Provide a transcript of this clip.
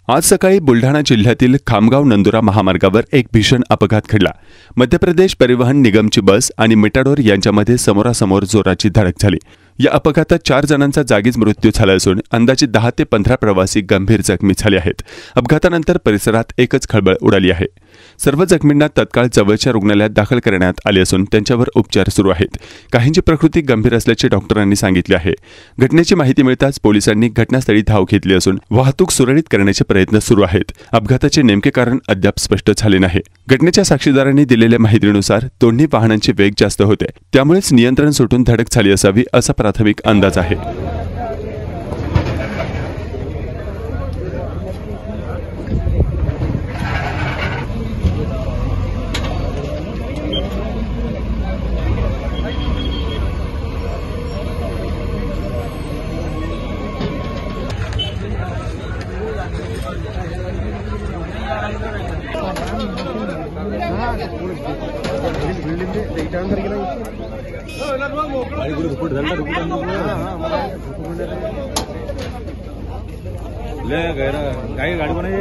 आज सकाळी बुलढाणा जिल्ह्यातील खामगाव नंदुरा महामार्गावर एक भीषण अपघात घडला। मध्य प्रदेश परिवहन निगमची बस आणि मेटाडोर यांच्यामध्ये समोरासमोर जोराची धडक झाली। या अपघातात 4 जणांचा जागीच मृत्यू झाला असून अंदाजे 10 ते 15 प्रवासी गंभीर जखमी झाले आहेत। अपघातानंतर परिसरात एकच खळबळ उडाली आहे। सर्व जखमींना तत्काळ जवळच्या रुग्णालयात दाखल करण्यात आले असून त्यांच्यावर उपचार सुरू आहेत। काहींची प्रकृती गंभीर असल्याचे डॉक्टरांनी सांगितले आहे। घटनेची माहिती मिळताच पोलिसांनी घटनास्थळी धाव घेतली असून वाहतूक सुरळीत करण्याचे प्रयत्न सुरू आहेत। अपघाताचे नेमके कारण अद्याप स्पष्ट झाले नाही। घटनेच्या साक्षीदारांनी दिलेल्या माहितीनुसार दोन्ही वाहनांचे वेग जास्त होते, त्यामुळेच नियंत्रण सुटून धडक झाली असावी असा प्राथमिक अंदाज आहे। गाड़ी बनाई